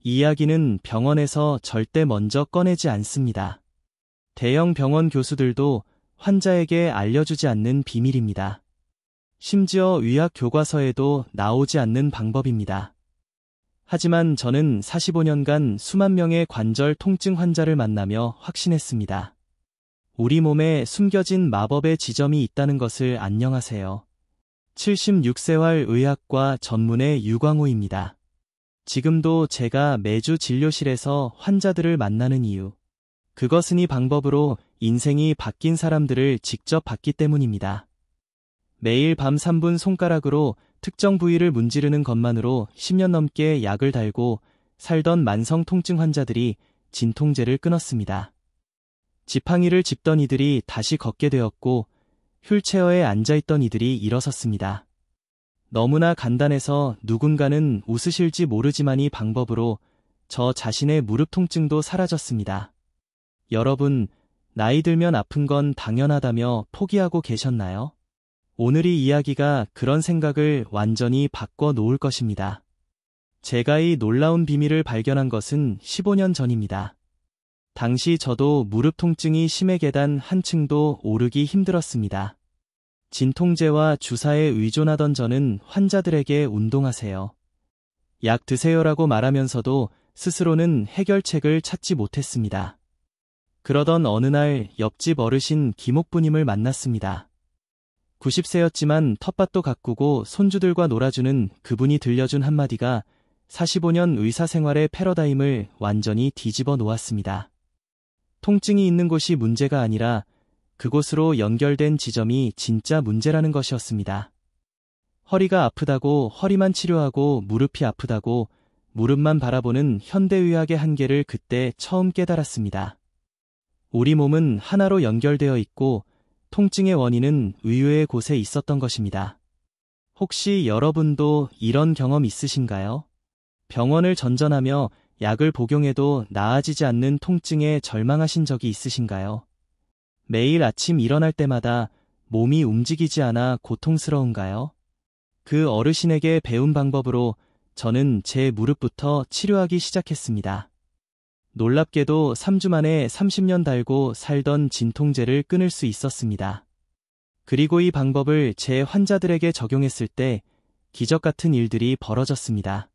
이 이야기는 병원에서 절대 먼저 꺼내지 않습니다. 대형 병원 교수들도 환자에게 알려주지 않는 비밀입니다. 심지어 의학 교과서에도 나오지 않는 방법입니다. 하지만 저는 45년간 수만 명의 관절 통증 환자를 만나며 확신했습니다. 우리 몸에 숨겨진 마법의 지점이 있다는 것을 안녕하세요. 76세활 의학과 전문의 유광호입니다. 지금도 제가 매주 진료실에서 환자들을 만나는 이유. 그것은 이 방법으로 인생이 바뀐 사람들을 직접 봤기 때문입니다. 매일 밤 3분 손가락으로 특정 부위를 문지르는 것만으로 10년 넘게 약을 달고 살던 만성 통증 환자들이 진통제를 끊었습니다. 지팡이를 짚던 이들이 다시 걷게 되었고 휠체어에 앉아있던 이들이 일어섰습니다. 너무나 간단해서 누군가는 웃으실지 모르지만 이 방법으로 저 자신의 무릎 통증도 사라졌습니다. 여러분, 나이 들면 아픈 건 당연하다며 포기하고 계셨나요? 오늘 이 이야기가 그런 생각을 완전히 바꿔 놓을 것입니다. 제가 이 놀라운 비밀을 발견한 것은 15년 전입니다. 당시 저도 무릎 통증이 심해 계단 한 층도 오르기 힘들었습니다. 진통제와 주사에 의존하던 저는 환자들에게 운동하세요, 약 드세요라고 말하면서도 스스로는 해결책을 찾지 못했습니다. 그러던 어느 날 옆집 어르신 김옥부님을 만났습니다. 90세였지만 텃밭도 가꾸고 손주들과 놀아주는 그분이 들려준 한마디가 45년 의사생활의 패러다임을 완전히 뒤집어 놓았습니다. 통증이 있는 곳이 문제가 아니라 그곳으로 연결된 지점이 진짜 문제라는 것이었습니다. 허리가 아프다고 허리만 치료하고 무릎이 아프다고 무릎만 바라보는 현대의학의 한계를 그때 처음 깨달았습니다. 우리 몸은 하나로 연결되어 있고 통증의 원인은 의외의 곳에 있었던 것입니다. 혹시 여러분도 이런 경험 있으신가요? 병원을 전전하며 약을 복용해도 나아지지 않는 통증에 절망하신 적이 있으신가요? 매일 아침 일어날 때마다 몸이 움직이지 않아 고통스러운가요? 그 어르신에게 배운 방법으로 저는 제 무릎부터 치료하기 시작했습니다. 놀랍게도 3주 만에 30년 달고 살던 진통제를 끊을 수 있었습니다. 그리고 이 방법을 제 환자들에게 적용했을 때 기적 같은 일들이 벌어졌습니다.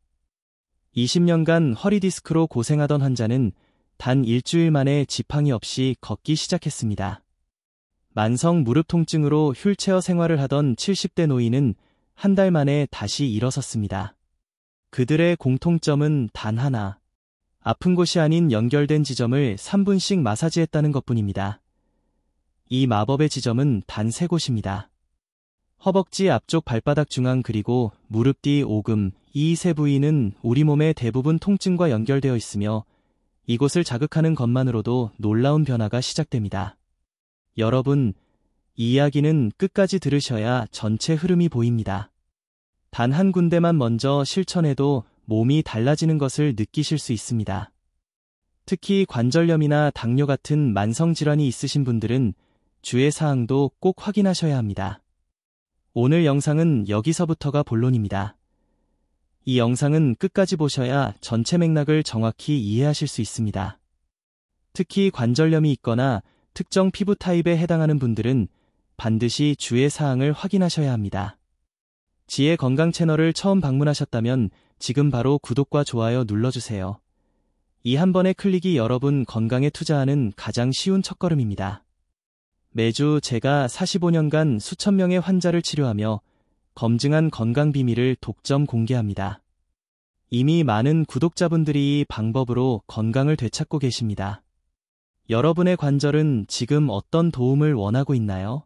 20년간 허리 디스크로 고생하던 환자는 단 일주일 만에 지팡이 없이 걷기 시작했습니다. 만성 무릎 통증으로 휠체어 생활을 하던 70대 노인은 한 달 만에 다시 일어섰습니다. 그들의 공통점은 단 하나. 아픈 곳이 아닌 연결된 지점을 3분씩 마사지했다는 것뿐입니다. 이 마법의 지점은 단 3곳입니다. 허벅지 앞쪽 발바닥 중앙 그리고 무릎 뒤 오금, 이 세 부위는 우리 몸의 대부분 통증과 연결되어 있으며 이곳을 자극하는 것만으로도 놀라운 변화가 시작됩니다. 여러분, 이 이야기는 끝까지 들으셔야 전체 흐름이 보입니다. 단 한 군데만 먼저 실천해도 몸이 달라지는 것을 느끼실 수 있습니다. 특히 관절염이나 당뇨 같은 만성질환이 있으신 분들은 주의 사항도 꼭 확인하셔야 합니다. 오늘 영상은 여기서부터가 본론입니다. 이 영상은 끝까지 보셔야 전체 맥락을 정확히 이해하실 수 있습니다. 특히 관절염이 있거나 특정 피부 타입에 해당하는 분들은 반드시 주의 사항을 확인하셔야 합니다. 지혜 건강 채널을 처음 방문하셨다면 지금 바로 구독과 좋아요 눌러주세요. 이 한 번의 클릭이 여러분 건강에 투자하는 가장 쉬운 첫걸음입니다. 매주 제가 45년간 수천 명의 환자를 치료하며 검증한 건강 비밀을 독점 공개합니다. 이미 많은 구독자분들이 이 방법으로 건강을 되찾고 계십니다. 여러분의 관절은 지금 어떤 도움을 원하고 있나요?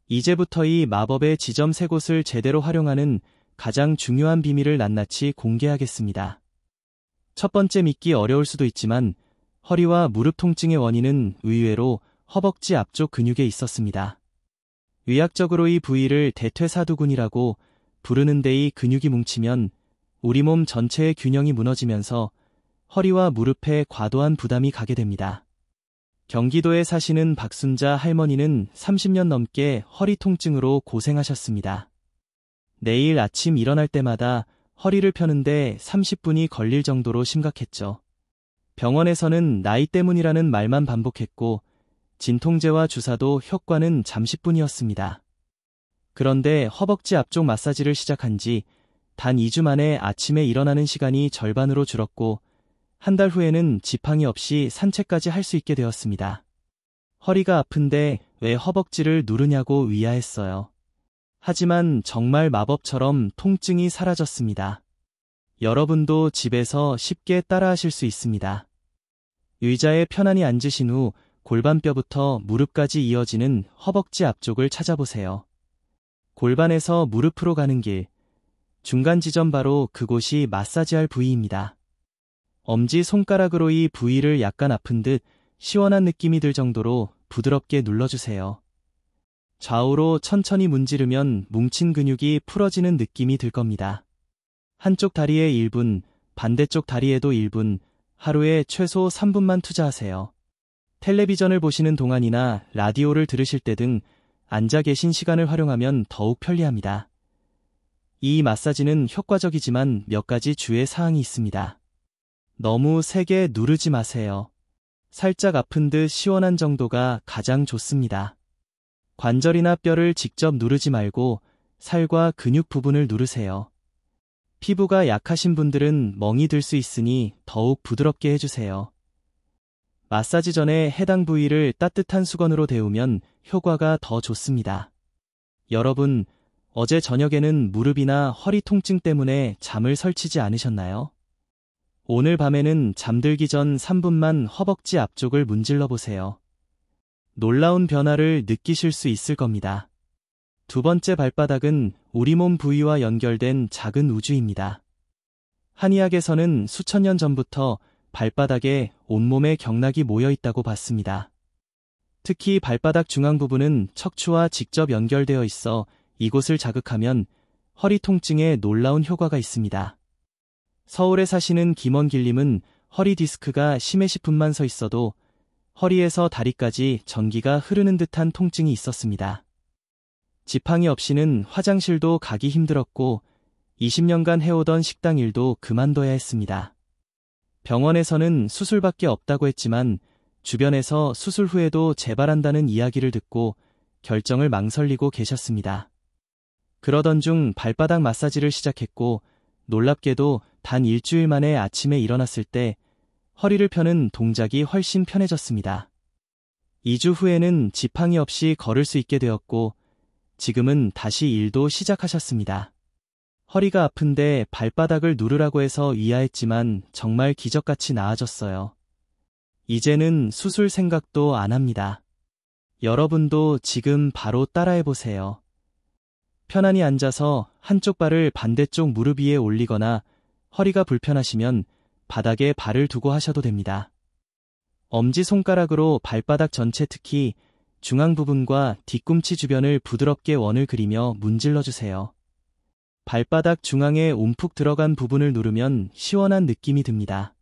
이제부터 이 마법의 지점 3곳을 제대로 활용하는 가장 중요한 비밀을 낱낱이 공개하겠습니다. 첫 번째, 믿기 어려울 수도 있지만 허리와 무릎 통증의 원인은 의외로 허벅지 앞쪽 근육에 있었습니다. 의학적으로 이 부위를 대퇴사두근이라고 부르는데 이 근육이 뭉치면 우리 몸 전체의 균형이 무너지면서 허리와 무릎에 과도한 부담이 가게 됩니다. 경기도에 사시는 박순자 할머니는 30년 넘게 허리 통증으로 고생하셨습니다. 매일 아침 일어날 때마다 허리를 펴는데 30분이 걸릴 정도로 심각했죠. 병원에서는 나이 때문이라는 말만 반복했고 진통제와 주사도 효과는 잠시뿐이었습니다. 그런데 허벅지 앞쪽 마사지를 시작한 지 단 2주 만에 아침에 일어나는 시간이 절반으로 줄었고 한 달 후에는 지팡이 없이 산책까지 할 수 있게 되었습니다. 허리가 아픈데 왜 허벅지를 누르냐고 위하했어요. 하지만 정말 마법처럼 통증이 사라졌습니다. 여러분도 집에서 쉽게 따라하실 수 있습니다. 의자에 편안히 앉으신 후 골반뼈부터 무릎까지 이어지는 허벅지 앞쪽을 찾아보세요. 골반에서 무릎으로 가는 길, 중간 지점 바로 그곳이 마사지할 부위입니다. 엄지 손가락으로 이 부위를 약간 아픈 듯 시원한 느낌이 들 정도로 부드럽게 눌러주세요. 좌우로 천천히 문지르면 뭉친 근육이 풀어지는 느낌이 들 겁니다. 한쪽 다리에 1분, 반대쪽 다리에도 1분, 하루에 최소 3분만 투자하세요. 텔레비전을 보시는 동안이나 라디오를 들으실 때 등 앉아 계신 시간을 활용하면 더욱 편리합니다. 이 마사지는 효과적이지만 몇 가지 주의 사항이 있습니다. 너무 세게 누르지 마세요. 살짝 아픈 듯 시원한 정도가 가장 좋습니다. 관절이나 뼈를 직접 누르지 말고 살과 근육 부분을 누르세요. 피부가 약하신 분들은 멍이 들 수 있으니 더욱 부드럽게 해주세요. 마사지 전에 해당 부위를 따뜻한 수건으로 데우면 효과가 더 좋습니다. 여러분, 어제 저녁에는 무릎이나 허리 통증 때문에 잠을 설치지 않으셨나요? 오늘 밤에는 잠들기 전 3분만 허벅지 앞쪽을 문질러 보세요. 놀라운 변화를 느끼실 수 있을 겁니다. 두 번째 발바닥은 우리 몸 부위와 연결된 작은 우주입니다. 한의학에서는 수천 년 전부터 발바닥에 온몸의 경락이 모여 있다고 봤습니다. 특히 발바닥 중앙 부분은 척추와 직접 연결되어 있어 이곳을 자극하면 허리 통증에 놀라운 효과가 있습니다. 서울에 사시는 김원길님은 허리 디스크가 심해10분만 서 있어도 허리에서 다리까지 전기가 흐르는 듯한 통증이 있었습니다. 지팡이 없이는 화장실도 가기 힘들었고 20년간 해오던 식당 일도 그만둬야 했습니다. 병원에서는 수술밖에 없다고 했지만 주변에서 수술 후에도 재발한다는 이야기를 듣고 결정을 망설이고 계셨습니다. 그러던 중 발바닥 마사지를 시작했고 놀랍게도 단 일주일 만에 아침에 일어났을 때 허리를 펴는 동작이 훨씬 편해졌습니다. 2주 후에는 지팡이 없이 걸을 수 있게 되었고 지금은 다시 일도 시작하셨습니다. 허리가 아픈데 발바닥을 누르라고 해서 위하했지만 정말 기적같이 나아졌어요. 이제는 수술 생각도 안 합니다. 여러분도 지금 바로 따라해보세요. 편안히 앉아서 한쪽 발을 반대쪽 무릎 위에 올리거나 허리가 불편하시면 바닥에 발을 두고 하셔도 됩니다. 엄지손가락으로 발바닥 전체 특히 중앙 부분과 뒤꿈치 주변을 부드럽게 원을 그리며 문질러주세요. 발바닥 중앙에 움푹 들어간 부분을 누르면 시원한 느낌이 듭니다.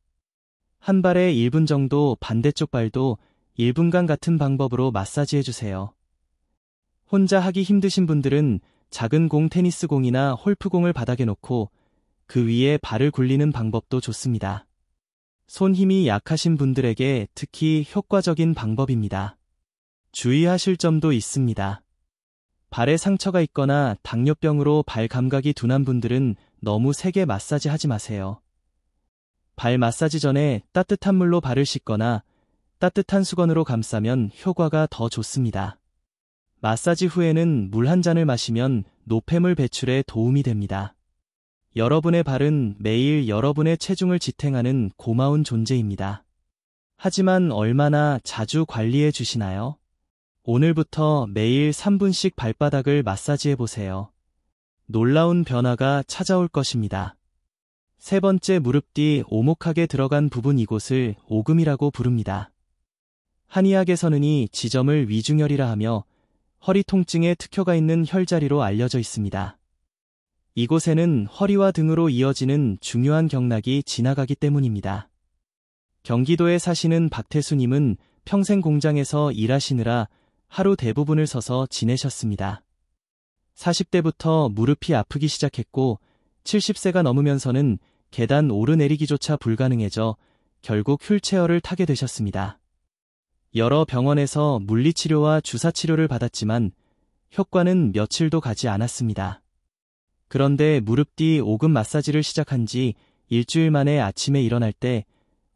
한 발에 1분 정도 반대쪽 발도 1분간 같은 방법으로 마사지해주세요. 혼자 하기 힘드신 분들은 작은 공 테니스 공이나 홀프공을 바닥에 놓고 그 위에 발을 굴리는 방법도 좋습니다. 손 힘이 약하신 분들에게 특히 효과적인 방법입니다. 주의하실 점도 있습니다. 발에 상처가 있거나 당뇨병으로 발 감각이 둔한 분들은 너무 세게 마사지 하지 마세요. 발 마사지 전에 따뜻한 물로 발을 씻거나 따뜻한 수건으로 감싸면 효과가 더 좋습니다. 마사지 후에는 물 한 잔을 마시면 노폐물 배출에 도움이 됩니다. 여러분의 발은 매일 여러분의 체중을 지탱하는 고마운 존재입니다. 하지만 얼마나 자주 관리해 주시나요? 오늘부터 매일 3분씩 발바닥을 마사지해 보세요. 놀라운 변화가 찾아올 것입니다. 세 번째, 무릎 뒤 오목하게 들어간 부분, 이곳을 오금이라고 부릅니다. 한의학에서는 이 지점을 위중혈이라 하며 허리 통증에 특효가 있는 혈자리로 알려져 있습니다. 이곳에는 허리와 등으로 이어지는 중요한 경락이 지나가기 때문입니다. 경기도에 사시는 박태수님은 평생 공장에서 일하시느라 하루 대부분을 서서 지내셨습니다. 40대부터 무릎이 아프기 시작했고 70세가 넘으면서는 계단 오르내리기조차 불가능해져 결국 휠체어를 타게 되셨습니다. 여러 병원에서 물리치료와 주사치료를 받았지만 효과는 며칠도 가지 않았습니다. 그런데 무릎 뒤 오금 마사지를 시작한 지 일주일 만에 아침에 일어날 때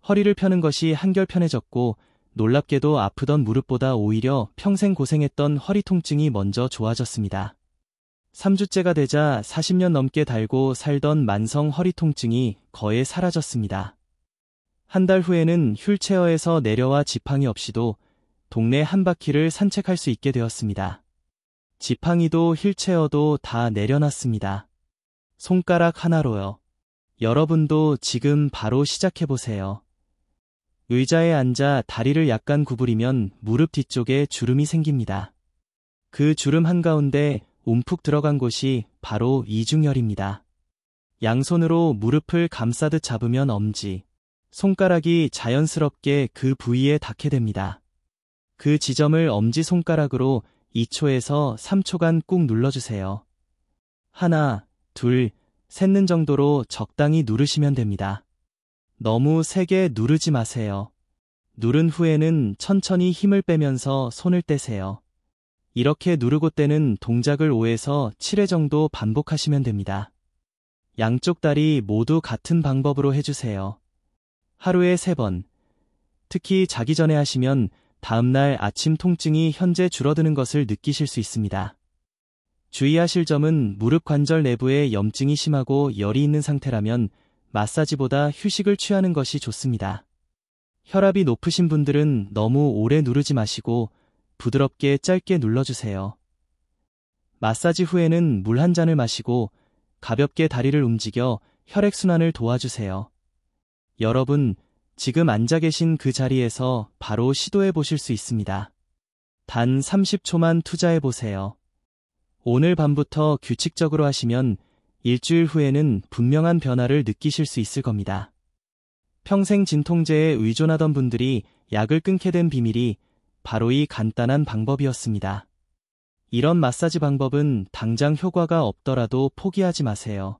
허리를 펴는 것이 한결 편해졌고 놀랍게도 아프던 무릎보다 오히려 평생 고생했던 허리 통증이 먼저 좋아졌습니다. 3주째가 되자 40년 넘게 달고 살던 만성 허리 통증이 거의 사라졌습니다. 한 달 후에는 휠체어에서 내려와 지팡이 없이도 동네 한 바퀴를 산책할 수 있게 되었습니다. 지팡이도 휠체어도 다 내려놨습니다. 손가락 하나로요. 여러분도 지금 바로 시작해보세요. 의자에 앉아 다리를 약간 구부리면 무릎 뒤쪽에 주름이 생깁니다. 그 주름 한가운데 움푹 들어간 곳이 바로 이중혈입니다. 양손으로 무릎을 감싸듯 잡으면 엄지, 손가락이 자연스럽게 그 부위에 닿게 됩니다. 그 지점을 엄지손가락으로 2초에서 3초간 꾹 눌러주세요. 하나, 둘, 셋는 정도로 적당히 누르시면 됩니다. 너무 세게 누르지 마세요. 누른 후에는 천천히 힘을 빼면서 손을 떼세요. 이렇게 누르고 떼는 동작을 5에서 7회 정도 반복하시면 됩니다. 양쪽 다리 모두 같은 방법으로 해주세요. 하루에 3번. 특히 자기 전에 하시면 다음날 아침 통증이 현재 줄어드는 것을 느끼실 수 있습니다. 주의하실 점은 무릎 관절 내부에 염증이 심하고 열이 있는 상태라면 마사지보다 휴식을 취하는 것이 좋습니다. 혈압이 높으신 분들은 너무 오래 누르지 마시고 부드럽게 짧게 눌러주세요. 마사지 후에는 물 한 잔을 마시고 가볍게 다리를 움직여 혈액순환을 도와주세요. 여러분, 지금 앉아 계신 그 자리에서 바로 시도해 보실 수 있습니다. 단 30초만 투자해 보세요. 오늘 밤부터 규칙적으로 하시면 일주일 후에는 분명한 변화를 느끼실 수 있을 겁니다. 평생 진통제에 의존하던 분들이 약을 끊게 된 비밀이 바로 이 간단한 방법이었습니다. 이런 마사지 방법은 당장 효과가 없더라도 포기하지 마세요.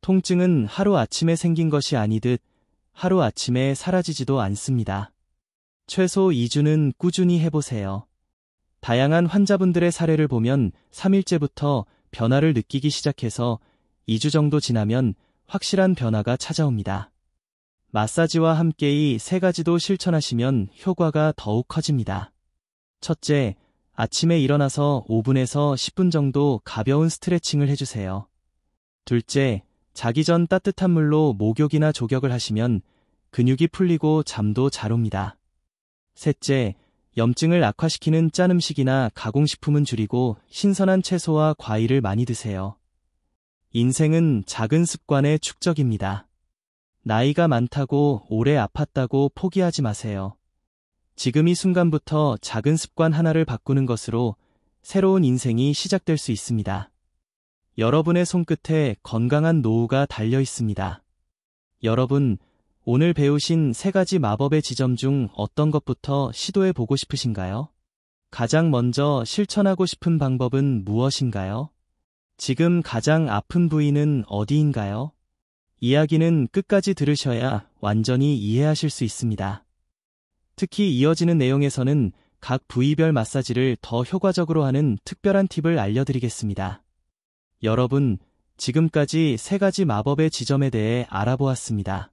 통증은 하루아침에 생긴 것이 아니듯 하루아침에 사라지지도 않습니다. 최소 2주는 꾸준히 해보세요. 다양한 환자분들의 사례를 보면 3일째부터 변화를 느끼기 시작해서 2주 정도 지나면 확실한 변화가 찾아옵니다. 마사지와 함께 이 3가지도 실천하시면 효과가 더욱 커집니다. 첫째, 아침에 일어나서 5분에서 10분 정도 가벼운 스트레칭을 해주세요. 둘째, 자기 전 따뜻한 물로 목욕이나 조격을 하시면 근육이 풀리고 잠도 잘 옵니다. 셋째, 염증을 악화시키는 짠 음식이나 가공식품은 줄이고 신선한 채소와 과일을 많이 드세요. 인생은 작은 습관의 축적입니다. 나이가 많다고 오래 아팠다고 포기하지 마세요. 지금 이 순간부터 작은 습관 하나를 바꾸는 것으로 새로운 인생이 시작될 수 있습니다. 여러분의 손끝에 건강한 노후가 달려 있습니다. 여러분, 오늘 배우신 3가지 마법의 지점 중 어떤 것부터 시도해 보고 싶으신가요? 가장 먼저 실천하고 싶은 방법은 무엇인가요? 지금 가장 아픈 부위는 어디인가요? 이야기는 끝까지 들으셔야 완전히 이해하실 수 있습니다. 특히 이어지는 내용에서는 각 부위별 마사지를 더 효과적으로 하는 특별한 팁을 알려드리겠습니다. 여러분, 지금까지 3가지 마법의 지점에 대해 알아보았습니다.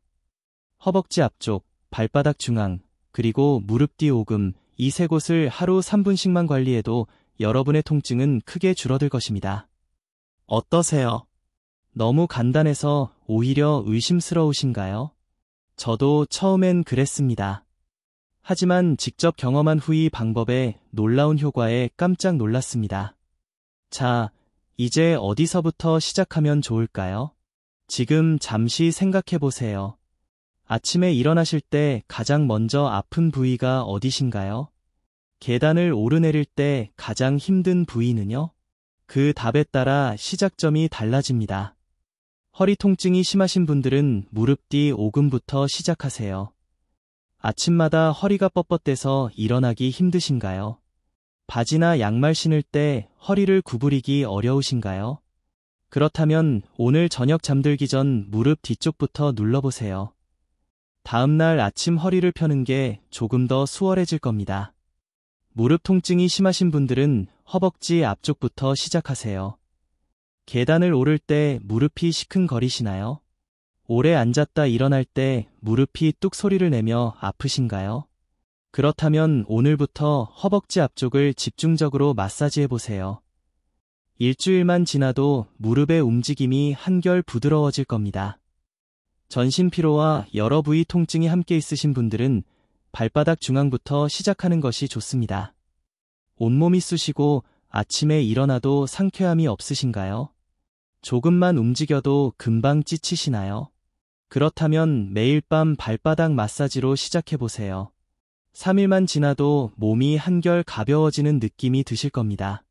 허벅지 앞쪽, 발바닥 중앙, 그리고 무릎 뒤 오금, 이 3곳을 하루 3분씩만 관리해도 여러분의 통증은 크게 줄어들 것입니다. 어떠세요? 너무 간단해서 오히려 의심스러우신가요? 저도 처음엔 그랬습니다. 하지만 직접 경험한 후 이 방법의 놀라운 효과에 깜짝 놀랐습니다. 자, 이제 어디서부터 시작하면 좋을까요? 지금 잠시 생각해 보세요. 아침에 일어나실 때 가장 먼저 아픈 부위가 어디신가요? 계단을 오르내릴 때 가장 힘든 부위는요? 그 답에 따라 시작점이 달라집니다. 허리 통증이 심하신 분들은 무릎 뒤 오금부터 시작하세요. 아침마다 허리가 뻣뻣대서 일어나기 힘드신가요? 바지나 양말 신을 때 허리를 구부리기 어려우신가요? 그렇다면 오늘 저녁 잠들기 전 무릎 뒤쪽부터 눌러보세요. 다음날 아침 허리를 펴는 게 조금 더 수월해질 겁니다. 무릎 통증이 심하신 분들은 허벅지 앞쪽부터 시작하세요. 계단을 오를 때 무릎이 시큰거리시나요? 오래 앉았다 일어날 때 무릎이 뚝 소리를 내며 아프신가요? 그렇다면 오늘부터 허벅지 앞쪽을 집중적으로 마사지해 보세요. 일주일만 지나도 무릎의 움직임이 한결 부드러워질 겁니다. 전신 피로와 여러 부위 통증이 함께 있으신 분들은 발바닥 중앙부터 시작하는 것이 좋습니다. 온몸이 쑤시고 아침에 일어나도 상쾌함이 없으신가요? 조금만 움직여도 금방 지치시나요? 그렇다면 매일 밤 발바닥 마사지로 시작해보세요. 3일만 지나도 몸이 한결 가벼워지는 느낌이 드실 겁니다.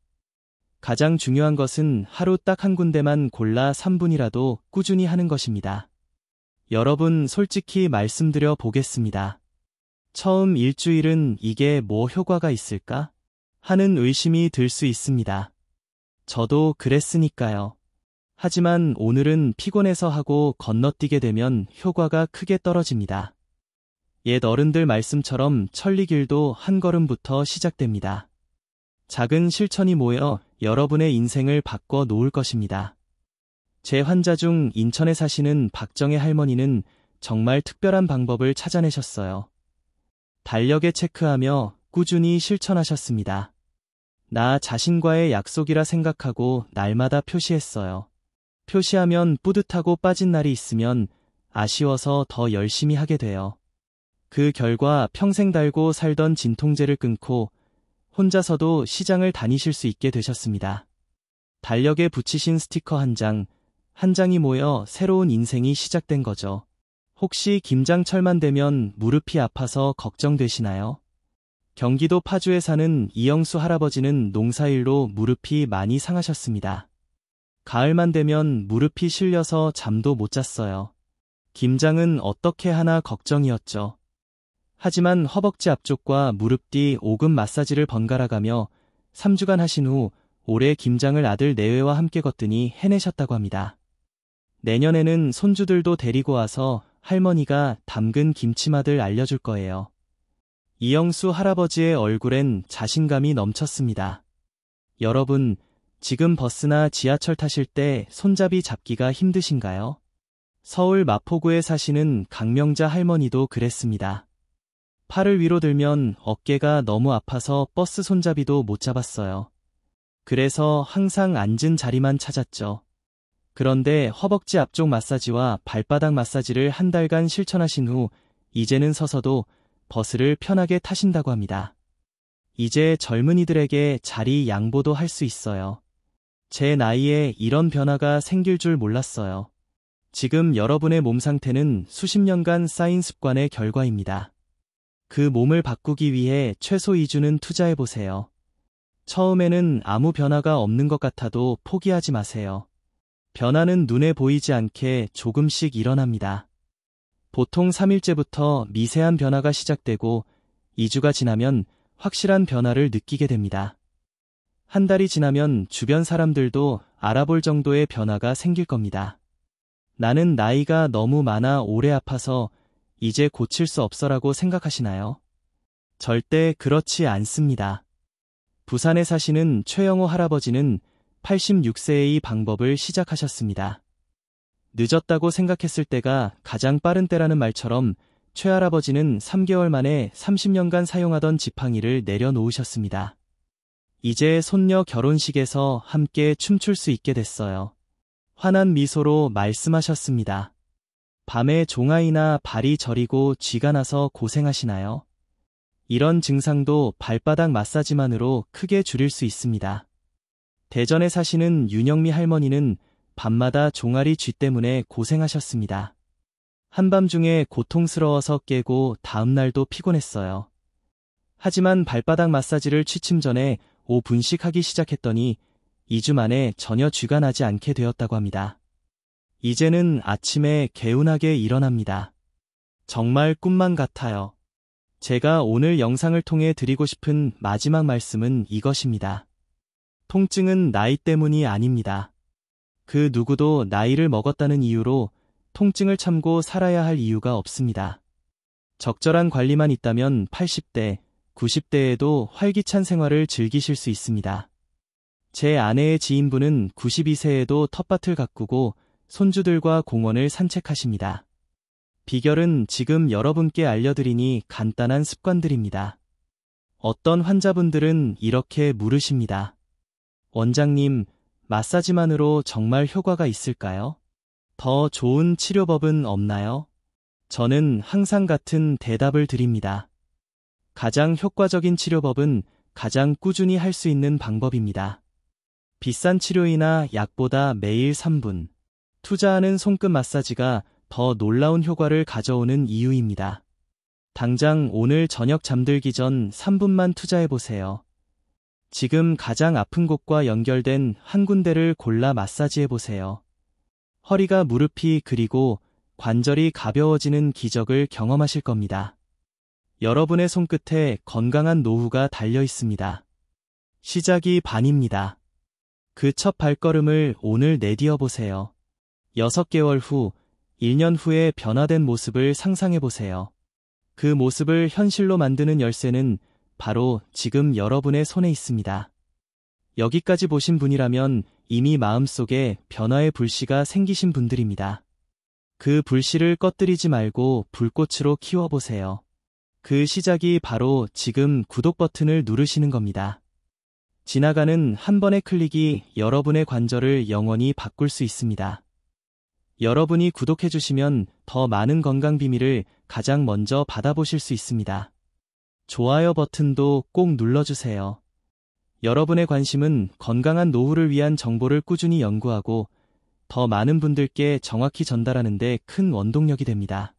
가장 중요한 것은 하루 딱 한 군데만 골라 3분이라도 꾸준히 하는 것입니다. 여러분, 솔직히 말씀드려 보겠습니다. 처음 일주일은 이게 뭐 효과가 있을까? 하는 의심이 들 수 있습니다. 저도 그랬으니까요. 하지만 오늘은 피곤해서 하고 건너뛰게 되면 효과가 크게 떨어집니다. 옛 어른들 말씀처럼 천리길도 한 걸음부터 시작됩니다. 작은 실천이 모여 여러분의 인생을 바꿔 놓을 것입니다. 제 환자 중 인천에 사시는 박정혜 할머니는 정말 특별한 방법을 찾아내셨어요. 달력에 체크하며 꾸준히 실천하셨습니다. 나 자신과의 약속이라 생각하고 날마다 표시했어요. 표시하면 뿌듯하고 빠진 날이 있으면 아쉬워서 더 열심히 하게 돼요. 그 결과 평생 달고 살던 진통제를 끊고 혼자서도 시장을 다니실 수 있게 되셨습니다. 달력에 붙이신 스티커 한 장이 모여 새로운 인생이 시작된 거죠. 혹시 김장철만 되면 무릎이 아파서 걱정되시나요? 경기도 파주에 사는 이영수 할아버지는 농사일로 무릎이 많이 상하셨습니다. 가을만 되면 무릎이 실려서 잠도 못 잤어요. 김장은 어떻게 하나 걱정이었죠. 하지만 허벅지 앞쪽과 무릎 뒤 오금 마사지를 번갈아 가며 3주간 하신 후 올해 김장을 아들 내외와 함께 걷더니 해내셨다고 합니다. 내년에는 손주들도 데리고 와서 할머니가 담근 김치맛을 알려줄 거예요. 이영수 할아버지의 얼굴엔 자신감이 넘쳤습니다. 여러분, 지금 버스나 지하철 타실 때 손잡이 잡기가 힘드신가요? 서울 마포구에 사시는 강명자 할머니도 그랬습니다. 팔을 위로 들면 어깨가 너무 아파서 버스 손잡이도 못 잡았어요. 그래서 항상 앉은 자리만 찾았죠. 그런데 허벅지 앞쪽 마사지와 발바닥 마사지를 한 달간 실천하신 후 이제는 서서도 버스를 편하게 타신다고 합니다. 이제 젊은이들에게 자리 양보도 할 수 있어요. 제 나이에 이런 변화가 생길 줄 몰랐어요. 지금 여러분의 몸 상태는 수십 년간 쌓인 습관의 결과입니다. 그 몸을 바꾸기 위해 최소 2주는 투자해보세요. 처음에는 아무 변화가 없는 것 같아도 포기하지 마세요. 변화는 눈에 보이지 않게 조금씩 일어납니다. 보통 3일째부터 미세한 변화가 시작되고 2주가 지나면 확실한 변화를 느끼게 됩니다. 한 달이 지나면 주변 사람들도 알아볼 정도의 변화가 생길 겁니다. 나는 나이가 너무 많아 오래 아파서 이제 고칠 수 없어라고 생각하시나요? 절대 그렇지 않습니다. 부산에 사시는 최영호 할아버지는 86세의 이 방법을 시작하셨습니다. 늦었다고 생각했을 때가 가장 빠른 때라는 말처럼 최 할아버지는 3개월 만에 30년간 사용하던 지팡이를 내려놓으셨습니다. 이제 손녀 결혼식에서 함께 춤출 수 있게 됐어요. 환한 미소로 말씀하셨습니다. 밤에 종아이나 발이 저리고 쥐가 나서 고생하시나요? 이런 증상도 발바닥 마사지만으로 크게 줄일 수 있습니다. 대전에 사시는 윤영미 할머니는 밤마다 종아리 쥐 때문에 고생하셨습니다. 한밤중에 고통스러워서 깨고 다음날도 피곤했어요. 하지만 발바닥 마사지를 취침 전에 5분씩 하기 시작했더니 2주 만에 전혀 쥐가 나지 않게 되었다고 합니다. 이제는 아침에 개운하게 일어납니다. 정말 꿈만 같아요. 제가 오늘 영상을 통해 드리고 싶은 마지막 말씀은 이것입니다. 통증은 나이 때문이 아닙니다. 그 누구도 나이를 먹었다는 이유로 통증을 참고 살아야 할 이유가 없습니다. 적절한 관리만 있다면 80대, 90대에도 활기찬 생활을 즐기실 수 있습니다. 제 아내의 지인분은 92세에도 텃밭을 가꾸고 손주들과 공원을 산책하십니다. 비결은 지금 여러분께 알려드리니 간단한 습관들입니다. 어떤 환자분들은 이렇게 물으십니다. 원장님, 마사지만으로 정말 효과가 있을까요? 더 좋은 치료법은 없나요? 저는 항상 같은 대답을 드립니다. 가장 효과적인 치료법은 가장 꾸준히 할 수 있는 방법입니다. 비싼 치료이나 약보다 매일 3분 투자하는 손끝 마사지가 더 놀라운 효과를 가져오는 이유입니다. 당장 오늘 저녁 잠들기 전 3분만 투자해보세요. 지금 가장 아픈 곳과 연결된 한 군데를 골라 마사지해보세요. 허리가 무릎이 그리고 관절이 가벼워지는 기적을 경험하실 겁니다. 여러분의 손끝에 건강한 노후가 달려 있습니다. 시작이 반입니다. 그 첫 발걸음을 오늘 내디뎌 보세요. 6개월 후, 1년 후에 변화된 모습을 상상해 보세요. 그 모습을 현실로 만드는 열쇠는 바로 지금 여러분의 손에 있습니다. 여기까지 보신 분이라면 이미 마음속에 변화의 불씨가 생기신 분들입니다. 그 불씨를 꺼뜨리지 말고 불꽃으로 키워보세요. 그 시작이 바로 지금 구독 버튼을 누르시는 겁니다. 지나가는 한 번의 클릭이 여러분의 관절을 영원히 바꿀 수 있습니다. 여러분이 구독해주시면 더 많은 건강 비밀을 가장 먼저 받아보실 수 있습니다. 좋아요 버튼도 꼭 눌러주세요. 여러분의 관심은 건강한 노후를 위한 정보를 꾸준히 연구하고 더 많은 분들께 정확히 전달하는 데 큰 원동력이 됩니다.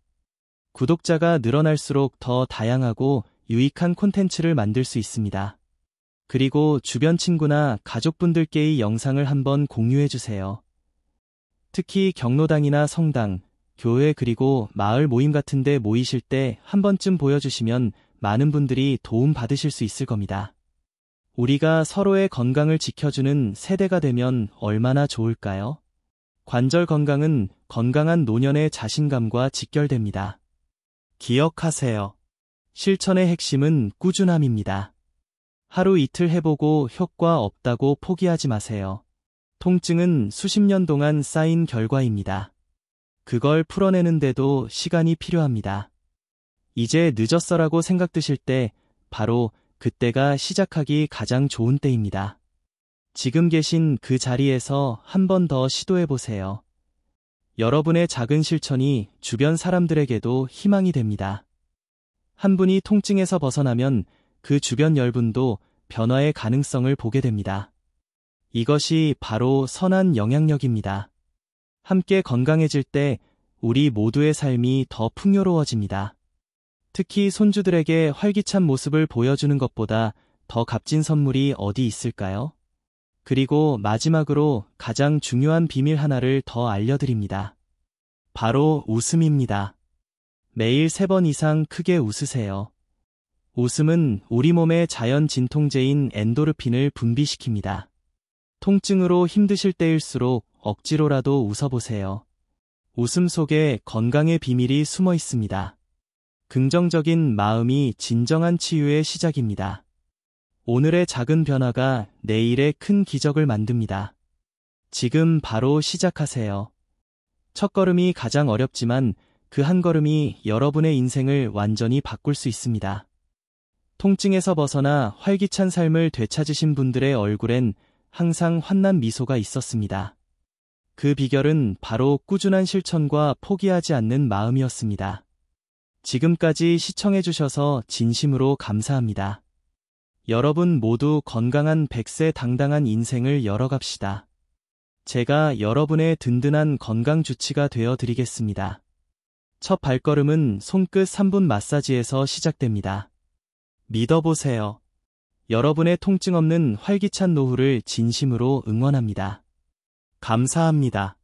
구독자가 늘어날수록 더 다양하고 유익한 콘텐츠를 만들 수 있습니다. 그리고 주변 친구나 가족분들께 이 영상을 한번 공유해주세요. 특히 경로당이나 성당, 교회 그리고 마을 모임 같은 데 모이실 때 한 번쯤 보여주시면 많은 분들이 도움 받으실 수 있을 겁니다. 우리가 서로의 건강을 지켜주는 세대가 되면 얼마나 좋을까요? 관절 건강은 건강한 노년의 자신감과 직결됩니다. 기억하세요. 실천의 핵심은 꾸준함입니다. 하루 이틀 해보고 효과 없다고 포기하지 마세요. 통증은 수십 년 동안 쌓인 결과입니다. 그걸 풀어내는데도 시간이 필요합니다. 이제 늦었어라고 생각드실 때 바로 그때가 시작하기 가장 좋은 때입니다. 지금 계신 그 자리에서 한 번 더 시도해보세요. 여러분의 작은 실천이 주변 사람들에게도 희망이 됩니다. 한 분이 통증에서 벗어나면 그 주변 열분도 변화의 가능성을 보게 됩니다. 이것이 바로 선한 영향력입니다. 함께 건강해질 때 우리 모두의 삶이 더 풍요로워집니다. 특히 손주들에게 활기찬 모습을 보여주는 것보다 더 값진 선물이 어디 있을까요? 그리고 마지막으로 가장 중요한 비밀 하나를 더 알려드립니다. 바로 웃음입니다. 매일 3번 이상 크게 웃으세요. 웃음은 우리 몸의 자연 진통제인 엔도르핀을 분비시킵니다. 통증으로 힘드실 때일수록 억지로라도 웃어보세요. 웃음 속에 건강의 비밀이 숨어 있습니다. 긍정적인 마음이 진정한 치유의 시작입니다. 오늘의 작은 변화가 내일의 큰 기적을 만듭니다. 지금 바로 시작하세요. 첫걸음이 가장 어렵지만 그 한 걸음이 여러분의 인생을 완전히 바꿀 수 있습니다. 통증에서 벗어나 활기찬 삶을 되찾으신 분들의 얼굴엔 항상 환한 미소가 있었습니다. 그 비결은 바로 꾸준한 실천과 포기하지 않는 마음이었습니다. 지금까지 시청해주셔서 진심으로 감사합니다. 여러분 모두 건강한 100세 당당한 인생을 열어갑시다. 제가 여러분의 든든한 건강 주치가 되어 드리겠습니다. 첫 발걸음은 손끝 3분 마사지에서 시작됩니다. 믿어보세요. 여러분의 통증 없는 활기찬 노후를 진심으로 응원합니다. 감사합니다.